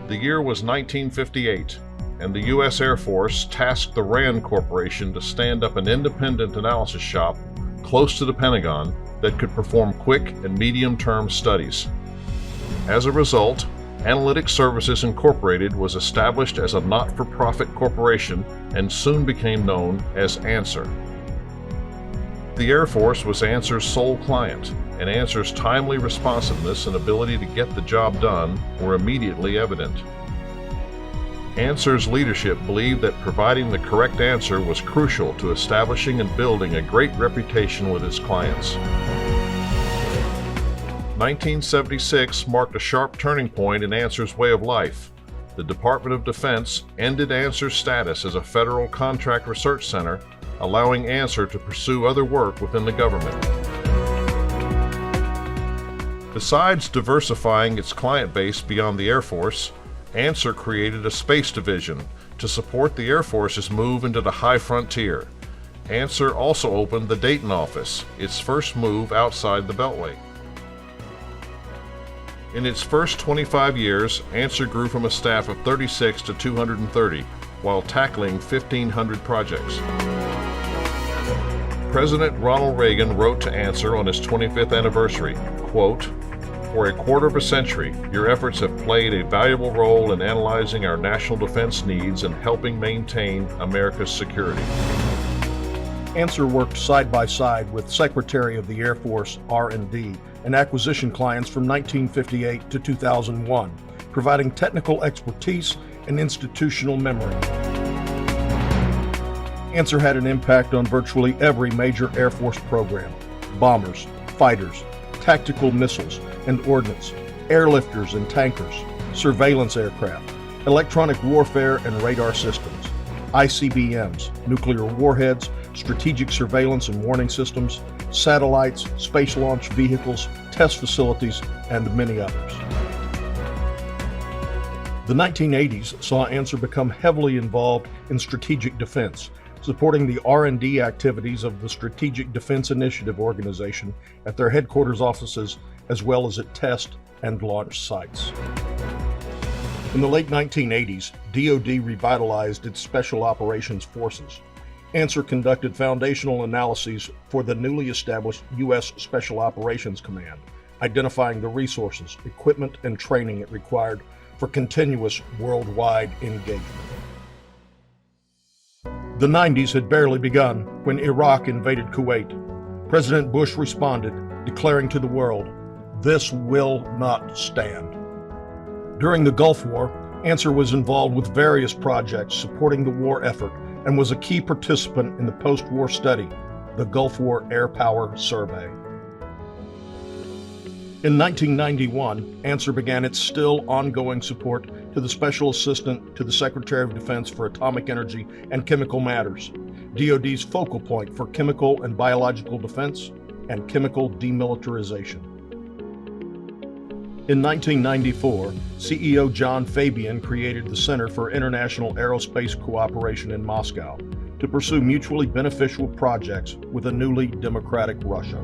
The year was 1958, and the U.S. Air Force tasked the RAND Corporation to stand up an independent analysis shop close to the Pentagon that could perform quick and medium-term studies. As a result, Analytic Services Incorporated was established as a not-for-profit corporation and soon became known as ANSER. The Air Force was ANSER's sole client, and ANSER's timely responsiveness and ability to get the job done were immediately evident. ANSER's leadership believed that providing the correct answer was crucial to establishing and building a great reputation with its clients. 1976 marked a sharp turning point in ANSER's way of life. The Department of Defense ended ANSER's status as a federal contract research center, allowing ANSER to pursue other work within the government. Besides diversifying its client base beyond the Air Force, ANSER created a space division to support the Air Force's move into the high frontier. ANSER also opened the Dayton office, its first move outside the Beltway. In its first 25 years, ANSER grew from a staff of 36 to 230, while tackling 1,500 projects. President Ronald Reagan wrote to ANSER on his 25th anniversary, quote, "For a quarter of a century, your efforts have played a valuable role in analyzing our national defense needs and helping maintain America's security." ANSER worked side by side with Secretary of the Air Force R&D and acquisition clients from 1958 to 2001, providing technical expertise and institutional memory. ANSER had an impact on virtually every major Air Force program: bombers, fighters, tactical missiles and ordnance, airlifters and tankers, surveillance aircraft, electronic warfare and radar systems, ICBMs, nuclear warheads, strategic surveillance and warning systems, satellites, space launch vehicles, test facilities, and many others. The 1980s saw ANSER become heavily involved in strategic defense, supporting the R&D activities of the Strategic Defense Initiative Organization at their headquarters offices as well as at test and launch sites. In the late 1980s, DoD revitalized its Special Operations Forces. ANSER conducted foundational analyses for the newly established U.S. Special Operations Command, identifying the resources, equipment, and training it required for continuous worldwide engagement. The 90s had barely begun when Iraq invaded Kuwait. President Bush responded, declaring to the world, "This will not stand." During the Gulf War, ANSER was involved with various projects supporting the war effort and was a key participant in the post-war study, the Gulf War Air Power Survey. In 1991, ANSER began its still ongoing support to the Special Assistant to the Secretary of Defense for Atomic Energy and Chemical Matters, DoD's focal point for chemical and biological defense and chemical demilitarization. In 1994, CEO John Fabian created the Center for International Aerospace Cooperation in Moscow to pursue mutually beneficial projects with a newly democratic Russia.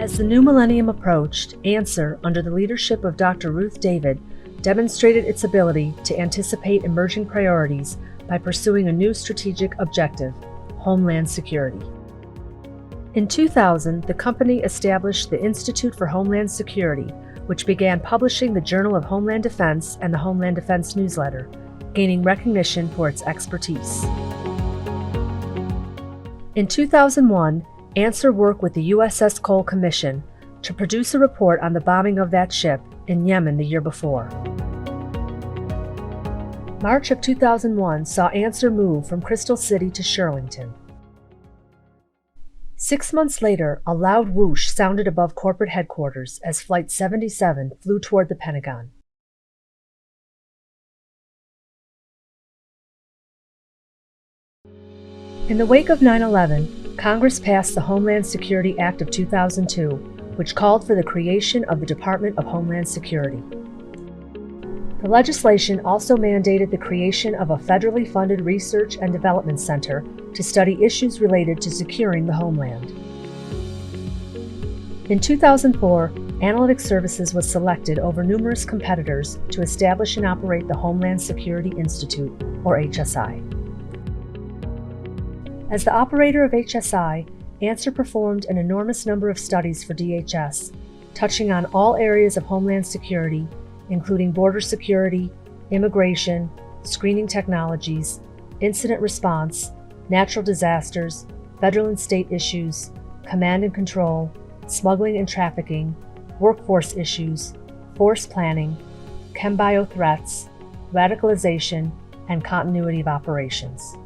As the new millennium approached, ANSER, under the leadership of Dr. Ruth David, demonstrated its ability to anticipate emerging priorities by pursuing a new strategic objective: Homeland Security. In 2000, the company established the Institute for Homeland Security, which began publishing the Journal of Homeland Defense and the Homeland Defense newsletter, gaining recognition for its expertise. In 2001, ANSER worked with the USS Cole Commission to produce a report on the bombing of that ship in Yemen the year before. March of 2001 saw ANSER move from Crystal City to Shirlington. 6 months later, a loud whoosh sounded above corporate headquarters as Flight 77 flew toward the Pentagon. In the wake of 9/11, Congress passed the Homeland Security Act of 2002, which called for the creation of the Department of Homeland Security. The legislation also mandated the creation of a federally funded research and development center to study issues related to securing the homeland. In 2004, Analytic Services was selected over numerous competitors to establish and operate the Homeland Security Institute, or HSI. As the operator of HSI, ANSER performed an enormous number of studies for DHS, touching on all areas of Homeland Security, including border security, immigration, screening technologies, incident response, natural disasters, federal and state issues, command and control, smuggling and trafficking, workforce issues, force planning, chem-bio threats, radicalization, and continuity of operations.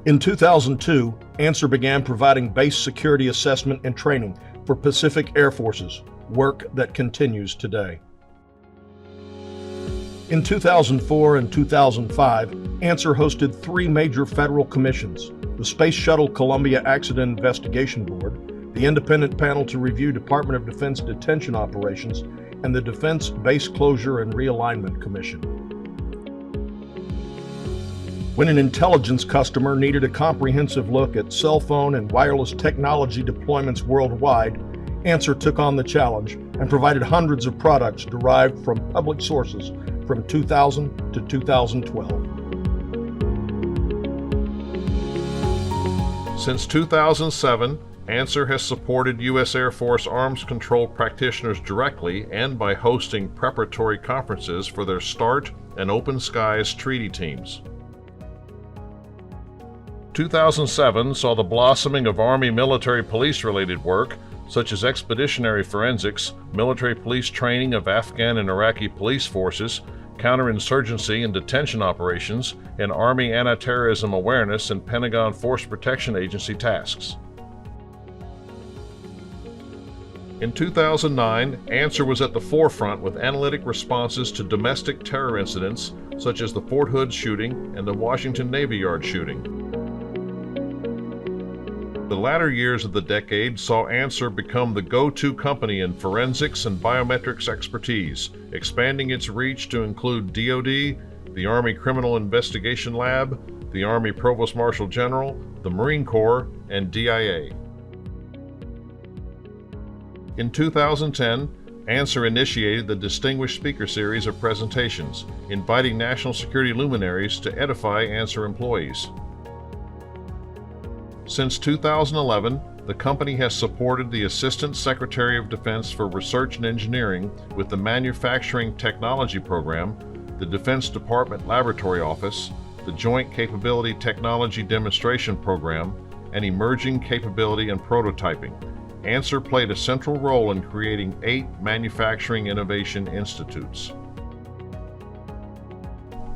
In 2002, ANSER began providing base security assessment and training for Pacific Air Forces, work that continues today. In 2004 and 2005, ANSER hosted 3 major federal commissions: the Space Shuttle Columbia Accident Investigation Board, the Independent Panel to Review Department of Defense Detention Operations, and the Defense Base Closure and Realignment Commission. When an intelligence customer needed a comprehensive look at cell phone and wireless technology deployments worldwide, ANSER took on the challenge and provided hundreds of products derived from public sources from 2000 to 2012. Since 2007, ANSER has supported U.S. Air Force arms control practitioners directly and by hosting preparatory conferences for their START and Open Skies treaty teams. 2007 saw the blossoming of Army military police-related work, such as expeditionary forensics, military police training of Afghan and Iraqi police forces, counterinsurgency and detention operations, and Army anti-terrorism awareness and Pentagon Force Protection Agency tasks. In 2009, ANSER was at the forefront with analytic responses to domestic terror incidents such as the Fort Hood shooting and the Washington Navy Yard shooting. The latter years of the decade saw ANSER become the go-to company in forensics and biometrics expertise, expanding its reach to include DoD, the Army Criminal Investigation Lab, the Army Provost Marshal General, the Marine Corps, and DIA. In 2010, ANSER initiated the Distinguished Speaker Series of presentations, inviting national security luminaries to edify ANSER employees. Since 2011, the company has supported the Assistant Secretary of Defense for Research and Engineering with the Manufacturing Technology Program, the Defense Department Laboratory Office, the Joint Capability Technology Demonstration Program, and Emerging Capability and Prototyping. ANSER played a central role in creating 8 Manufacturing Innovation Institutes.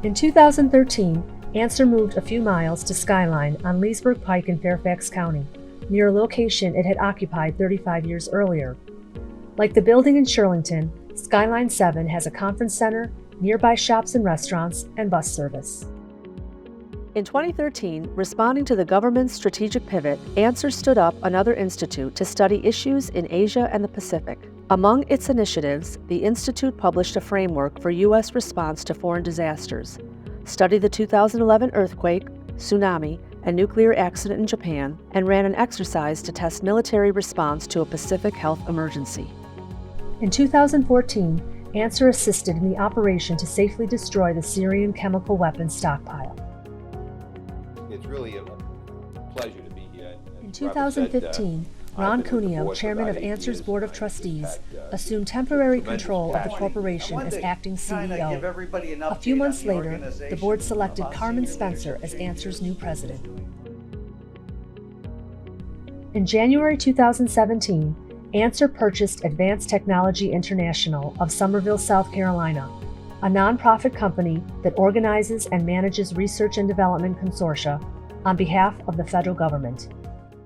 In 2013, ANSER moved a few miles to Skyline on Leesburg Pike in Fairfax County, near a location it had occupied 35 years earlier. Like the building in Shirlington, Skyline 7 has a conference center, nearby shops and restaurants, and bus service. In 2013, responding to the government's strategic pivot, ANSER stood up another institute to study issues in Asia and the Pacific. Among its initiatives, the institute published a framework for U.S. response to foreign disasters, studied the 2011 earthquake, tsunami, and nuclear accident in Japan, and ran an exercise to test military response to a Pacific health emergency. In 2014, ANSER assisted in the operation to safely destroy the Syrian chemical weapons stockpile. It's really a pleasure to be here. In 2015, Ron Cuneo, chairman of ANSER's Board of Trustees, assumed temporary control of the corporation as acting CEO. A few months later, the board selected Carmen Spencer as ANSER's new president. In January 2017, ANSER purchased Advanced Technology International of Summerville, South Carolina, a nonprofit company that organizes and manages research and development consortia on behalf of the federal government.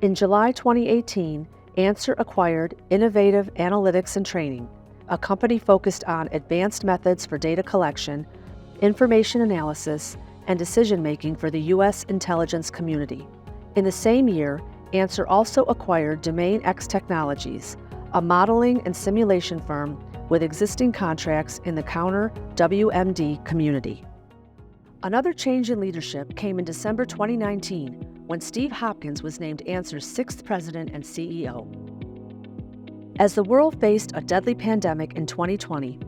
In July 2018, ANSER acquired Innovative Analytics and Training, a company focused on advanced methods for data collection, information analysis, and decision-making for the U.S. intelligence community. In the same year, ANSER also acquired Domain X Technologies, a modeling and simulation firm with existing contracts in the counter-WMD community. Another change in leadership came in December 2019 when Steve Hopkins was named ANSER's 6th president and CEO. As the world faced a deadly pandemic in 2020,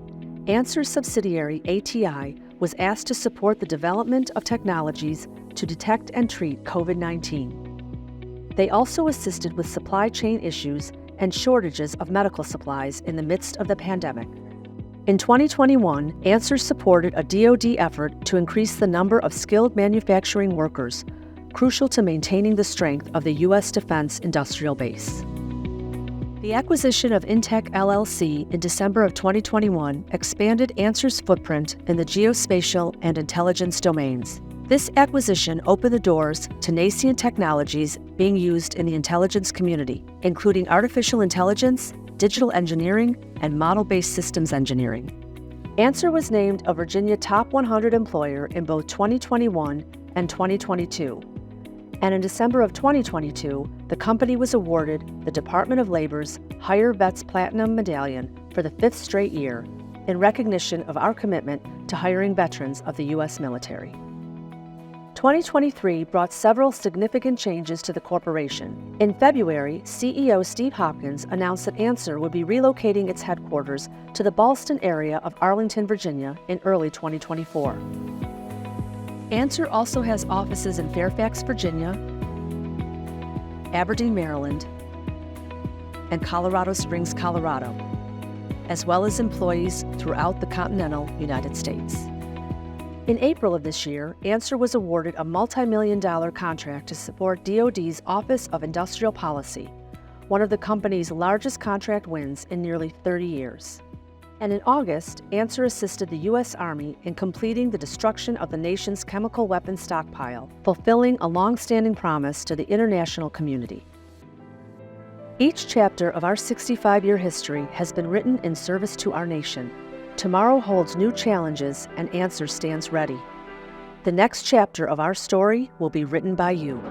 ANSER subsidiary ATI was asked to support the development of technologies to detect and treat COVID-19. They also assisted with supply chain issues and shortages of medical supplies in the midst of the pandemic. In 2021, ANSER supported a DoD effort to increase the number of skilled manufacturing workers, crucial to maintaining the strength of the U.S. defense industrial base. The acquisition of Intech LLC in December of 2021 expanded ANSER's footprint in the geospatial and intelligence domains. This acquisition opened the doors to nascent technologies being used in the intelligence community, including artificial intelligence, digital engineering, and model-based systems engineering. ANSER was named a Virginia Top 100 employer in both 2021 and 2022. And in December of 2022, the company was awarded the Department of Labor's Hire Vets Platinum Medallion for the 5th straight year in recognition of our commitment to hiring veterans of the U.S. military. 2023 brought several significant changes to the corporation. In February, CEO Steve Hopkins announced that ANSER would be relocating its headquarters to the Ballston area of Arlington, Virginia in early 2024. ANSER also has offices in Fairfax, Virginia, Aberdeen, Maryland, and Colorado Springs, Colorado, as well as employees throughout the continental United States. In April of this year, ANSER was awarded a multi-million-dollar contract to support DoD's Office of Industrial Policy, one of the company's largest contract wins in nearly 30 years. And in August, ANSER assisted the U.S. Army in completing the destruction of the nation's chemical weapons stockpile, fulfilling a long-standing promise to the international community. Each chapter of our 65-year history has been written in service to our nation. Tomorrow holds new challenges, and ANSER stands ready. The next chapter of our story will be written by you.